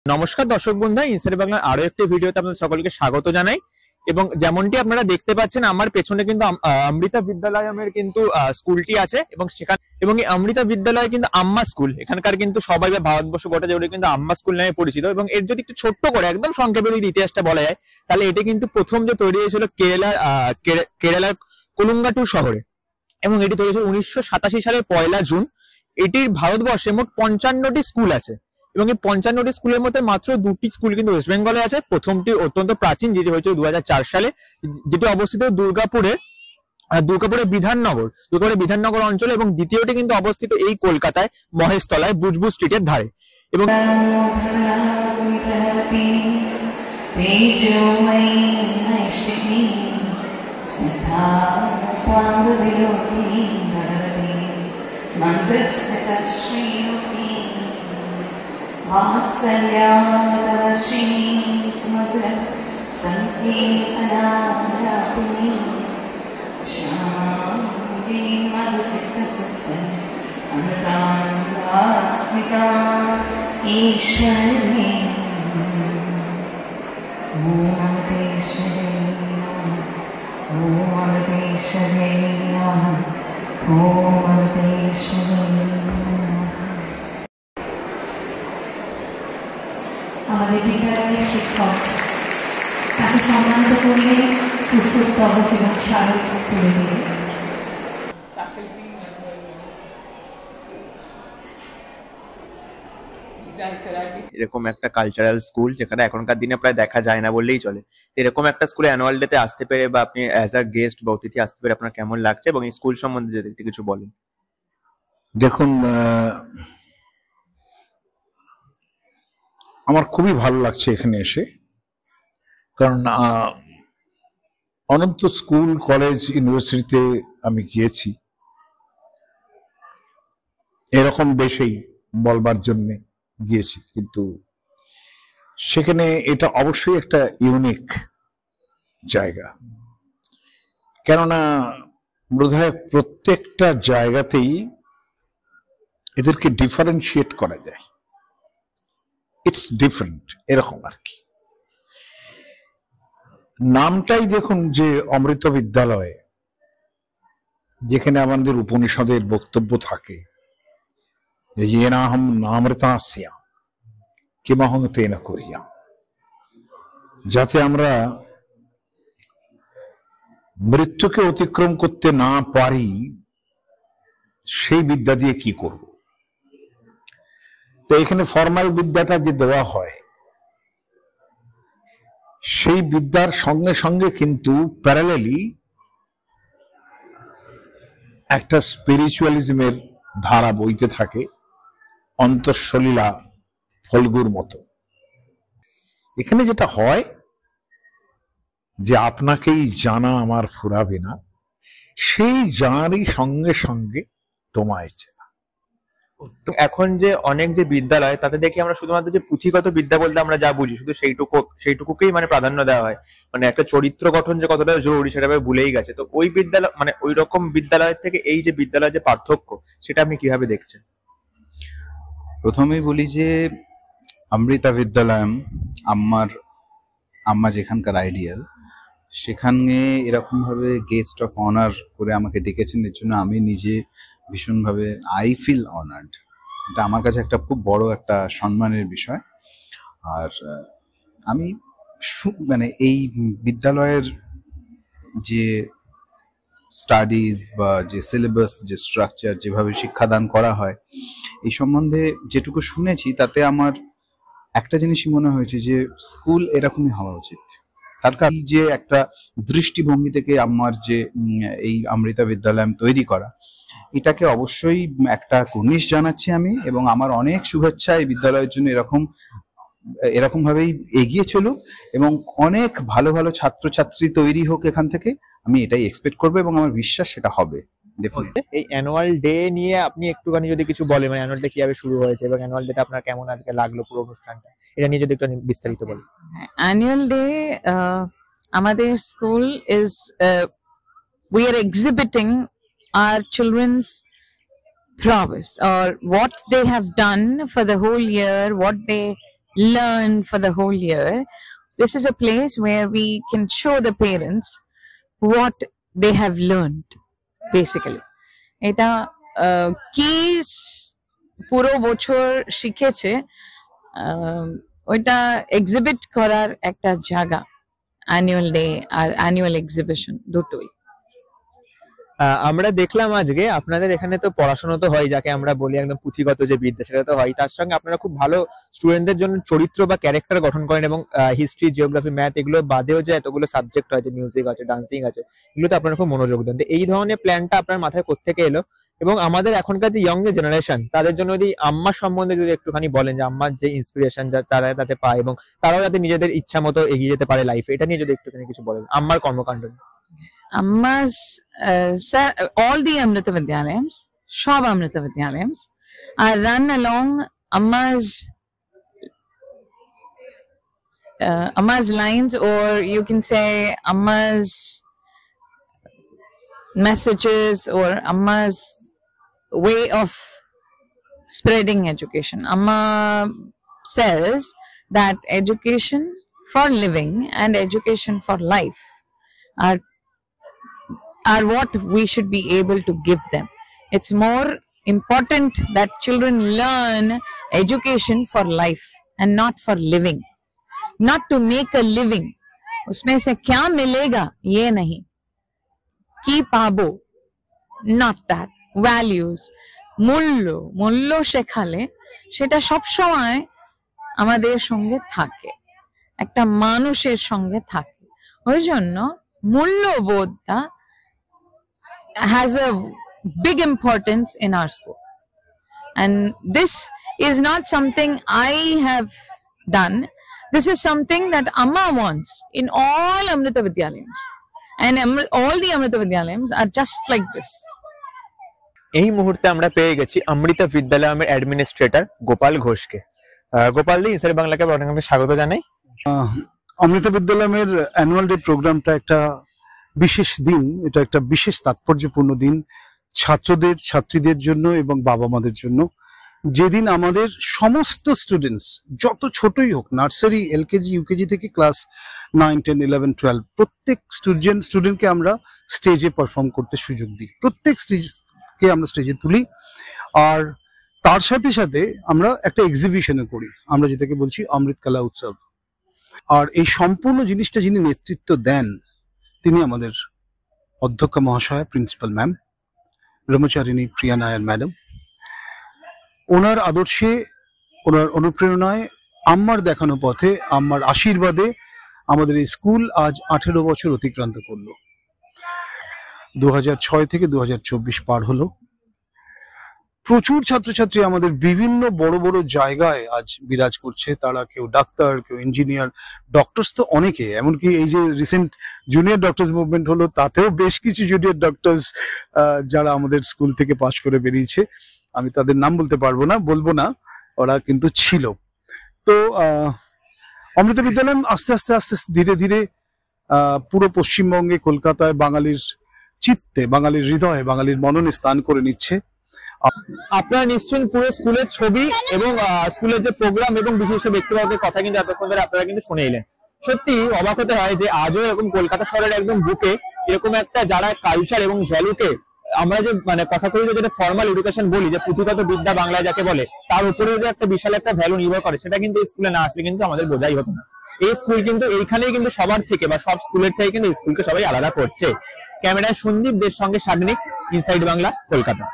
নমস্কার দর্শক বন্ধুরা, ইনসাইড বাংলার আরো একটি ভিডিওতে আপনাদের সকলকে স্বাগত জানাই। এবং যেমনটি আপনারা দেখতে পাচ্ছেন আমার পেছনে কিন্তু অমৃতা বিদ্যালয়ের কিন্তু স্কুলটি আছে এবং সেখানে এবং এই অমৃতা বিদ্যালয় কিন্তু আম্মা স্কুল, এখানকার কিন্তু সবাই ভারতবর্ষ গোটা জুড়ে কিন্তু আম্মা স্কুল নামে পরিচিত। এবং এর যদি একটু ছোট্ট করে একদম সংক্ষেপে যদি ইতিহাসটা বলা যায়, তাহলে এটি কিন্তু প্রথম যে তৈরি হয়েছিল কেরালার কোলুঙ্গাটুর শহরে, এবং এটি তৈরি হয়েছিল 1987 সালের 1 জুন। এটির ভারতবর্ষে মোট 55টি স্কুল আছে এবং এই 55টি স্কুলের মধ্যে মাত্র 2টি স্কুল কিন্তু ওয়েস্ট বেঙ্গলে আছে। প্রথমটি অত্যন্ত প্রাচীন, যেটি হয়েছিল 2004 সালে, যেটি অবস্থিত দুর্গাপুরের বিধাননগর অঞ্চলে, এবং দ্বিতীয়টি কিন্তু অবস্থিত এই কলকাতায় মহেশতলায় বুজবুজ স্ট্রিটের ধারে। এবং আমাদের বিদ্যালয়ের শিক্ষক তাকে সম্মানিত করলে পুষ্পস্তবক এবং স্মারক তুলে দিলে এরকম একটা কালচারাল স্কুল যেখানে এখনকার দিনে প্রায় দেখা যায় না বললেই চলে, এরকম একটা স্কুলে অ্যানুয়াল ডে তে আসতে পেরে বা আপনি অ্যাজ আ গেস্ট বা অতিথি আসতে পেরে আপনার কেমন লাগছে, এবং এই স্কুল সম্বন্ধে যদি কিছু বলেন। দেখুন, আমার খুবই ভালো লাগছে এখানে এসে, কারণ অনন্ত স্কুল কলেজ ইউনিভার্সিটিতে আমি গিয়েছি এরকম বেশেই বলবার জন্য গিয়েছি, কিন্তু সেখানে এটা অবশ্যই একটা ইউনিক জায়গা। কেননা বোধহয় প্রত্যেকটা জায়গাতেই এদেরকে ডিফারেন্সিয়েট করা যায়, ইটস ডিফারেন্ট এরকম আর কি। নামটাই দেখুন যে অমৃত বিদ্যালয়, যেখানে আমাদের উপনিষদের বক্তব্য থাকে যে নাহম নামৃতাস্যা কিমহং তেন করিয়া, যাতে আমরা মৃত্যুকে অতিক্রম করতে না পারি সেই বিদ্যা দিয়ে কি করব। তো এখানে ফর্মাল বিদ্যাটা যে দেওয়া হয় সেই বিদ্যার সঙ্গে সঙ্গে কিন্তু প্যারালালি একটা স্পিরিচুয়ালিজমের ধারা বইতে থাকে, অন্তঃসলীলা ফলগুর মতো। এখানে যেটা হয় যে আপনাকেই জানা আমার ফুরাবে না, সেই জানারই সঙ্গে সঙ্গে তোমায় চেনা। তো এখন যে অনেক যে বিদ্যালয়, তাতে দেখি আমরা শুধুমাত্র যে পুঁথিগত বিদ্যা বলতে আমরা যা বুঝি শুধু সেইটুকুকেই মানে প্রাধান্য দেওয়া হয়, মানে একটা চরিত্র গঠন যে কতটা জরুরি সেটা ভুলেই গেছে। তো ওই বিদ্যালয় মানে ওই রকম বিদ্যালয়ের থেকে এই যে বিদ্যালয়ের যে পার্থক্য, সেটা আপনি কিভাবে দেখছেন? প্রথমেই বলি যে অমৃতা বিদ্যালয় আম্মা যেখানকার আইডিয়াল, সেখানে এরকম ভাবে গেস্ট অফ অনার করে আমাকে ডেকেছেন, এর জন্য আমি নিজে ভীষণভাবে আই ফিল অনার্ড। এটা আমার কাছে একটা খুব বড় একটা সম্মানের বিষয়। আর আমি মানে এই বিদ্যালয়ের যে স্টাডিজ বা যে সিলেবাস, যে স্ট্রাকচার, যেভাবে শিক্ষাদান করা হয়, এই সম্বন্ধে যেটুকু শুনেছি তাতে আমার একটা জিনিসই মনে হয়েছে যে স্কুল এরকমই হওয়া উচিত। তার কারণ যে একটা দৃষ্টিভঙ্গি থেকে আমার যে এই অমৃতা বিদ্যালয় তৈরি করা, এটাকে অবশ্যই একটা কুর্নিশ জানাচ্ছি আমি, এবং আমার অনেক শুভেচ্ছা এই বিদ্যালয়ের জন্য এরকম ভাবেই এগিয়ে চলুক এবং অনেক ভালো ভালো ছাত্রছাত্রী তৈরি হোক এখান থেকে। আমি এটাই এক্সপেক্ট করবো এবং আমার বিশ্বাস সেটা হবে। এই অ্যানুয়াল ডে নিয়ে আপনি একটুখানি যদি কিছু বলেন, মানে অ্যানুয়াল ডে কিভাবে শুরু হয়েছে এবং অ্যানুয়াল ডেটা আপনার কেমন আজকে লাগলো পুরো অনুষ্ঠানটা, এটা নিয়ে যদি একটু বিস্তারিত বলেন। অ্যানুয়াল ডে আমাদের school is we are exhibiting our children's prowess or what they have done for the whole year, what they learn for the whole year. This is a place where we can show the parents what they have learned basically. এটা কি পুরো বছর শিখেছে ওইটা exhibit করার একটা জায়গা annual day আর annual exhibition দুটোই। আমরা দেখলাম আজকে আপনাদের এখানে তো পড়াশোনা তো হয়, যাকে আমরা বলি একদম পুঁথিগত যে বিদ্যা সেটা তো হয়, তার সঙ্গে আপনারা খুব ভালো স্টুডেন্টদের জন্য চরিত্র বা ক্যারেক্টার গঠন করেন এবং হিস্ট্রি, জিওগ্রাফি, ম্যাথ এগুলো বাদেও যে এতগুলো সাবজেক্ট আছে, মিউজিক আছে, ডান্সিং আছে, এগুলোতে আপনারা খুব মনোযোগ দেন। তো এই ধরনের প্ল্যানটা আপনার মাথায় কোত্থেকে এলো? এবং আমাদের এখনকার যে ইয়ং জেনারেশন তাদের জন্য যদি আম্মার সম্বন্ধে যদি একটুখানি বলেন যে আম্মার যে ইন্সপিরেশন তারা তাতে পায় এবং তারাও যাতে নিজেদের ইচ্ছা মতো এগিয়ে যেতে পারে লাইফে, এটা নিয়ে যদি একটুখানি কিছু বলেন আম্মার কর্মকাণ্ড। Amma's all the Amrita Vidyalayams, Shab Amrita Vidyalayams are run along Amma's lines, or you can say Amma's messages or Amma's way of spreading education. Amma says that education for living and education for life are what we should be able to give them. It's more important that children learn education for life and not for living. Not to make a living. उसमें से क्या मिलेगा ये नहीं, की पाबो, not that. Values, মূল্য শেখালে সেটা সব সময় আমাদের সঙ্গে থাকে, একটা মানুষের সঙ্গে থাকে। ওই জন্য মূল্যবোধটা has a big importance in our school, and this is not something I have done. This is something that Amma wants in all Amrita Vidyalayams, and all the Amrita Vidyalayams are just like this. এই মুহূর্তে আমরা পেয়ে গেছি অমৃতা বিদ্যালয়ের administrator Gopal ঘোষকে। গোপাল দি, inside বাংলাকে আপনাকে স্বাগত জানাই। অমৃতা বিদ্যালয়ের অ্যানুয়াল ডে প্রোগ্রামটা একটা বিশেষ দিন, এটা একটা বিশেষ তাৎপর্যপূর্ণ দিন ছাত্রদের, ছাত্রীদের জন্য এবং বাবা মাদের জন্য, যেদিন আমাদের সমস্ত স্টুডেন্টস যত ছোটই হোক, নার্সারি, এলকেজি, ইউকেজি থেকে ক্লাস 9, 10, 11, 12 প্রত্যেক স্টুডেন্টকে আমরা স্টেজে পারফর্ম করতে সুযোগ দিই, প্রত্যেক স্টেজকে আমরা স্টেজে তুলি। আর তার সাথে সাথে আমরা একটা এক্সিবিশনও করি, আমরা যেটাকে বলছি অমৃত কলা উৎসব। আর এই সম্পূর্ণ জিনিসটা যিনি নেতৃত্ব দেন তিনি আমাদের অধ্যক্ষ মহাশয়া, প্রিন্সিপাল ম্যাম ব্রহ্মচারিণী প্রিয়া নায়ার ম্যাডাম। ওনার আদর্শে, ওনার অনুপ্রেরণায়, আম্মার দেখানো পথে, আম্মার আশীর্বাদে আমাদের এই স্কুল আজ 18 বছর অতিক্রান্ত করলো। 2006 থেকে 2024 পার হলো। প্রচুর ছাত্রছাত্রী আমাদের বিভিন্ন বড় বড় জায়গায় আজ বিরাজ করছে। তারা কেউ ডাক্তার, কেউ ইঞ্জিনিয়ার, ডক্টরস তো অনেকে, এমনকি এই যে রিসেন্ট জুনিয়র ডক্টরস মুভমেন্ট হলো তাতেও বেশ কিছু জুনিয়র ডক্টরস যারা আমাদের স্কুল থেকে পাশ করে বেরিয়েছে, আমি তাদের নাম বলবো না, ওরা কিন্তু ছিল। তো অমৃতা বিদ্যালয় আস্তে আস্তে ধীরে ধীরে পুরো পশ্চিমবঙ্গে, কলকাতায় বাঙালির চিত্তে, বাঙালির হৃদয়ে, বাঙালির মননে স্থান করে নিচ্ছে। আপনারা নিশ্চয়ই পুরো স্কুলের ছবি এবং স্কুলের যে প্রোগ্রাম এবং বিশিষ্ট ব্যক্তিবর্গের কথা কিন্তু এতক্ষণ ধরে আপনারা কিন্তু শুনে এলেন। সত্যি অবাক হতে হয় যে আজও এরকম কলকাতা শহরের একদম বুকে এরকম একটা যারা কালচার এবং ভ্যালুকে আমরা যে মানে কথা করি যেটা ফর্মাল এডুকেশন বলি, যে পুঁথিগত বিদ্যা বাংলায় যাকে বলে, তার উপরেও যে একটা বিশাল একটা ভ্যালু নির্ভর করে, সেটা কিন্তু স্কুলে না আসলে কিন্তু আমাদের বোঝাই হতো না। এই স্কুল কিন্তু এইখানেই কিন্তু সবার থেকে বা সব স্কুলের থেকে কিন্তু স্কুলকে সবাই আলাদা করছে। ক্যামেরায় সন্দীপ দের সঙ্গে সাগ্নিক, ইনসাইড বাংলা, কলকাতা।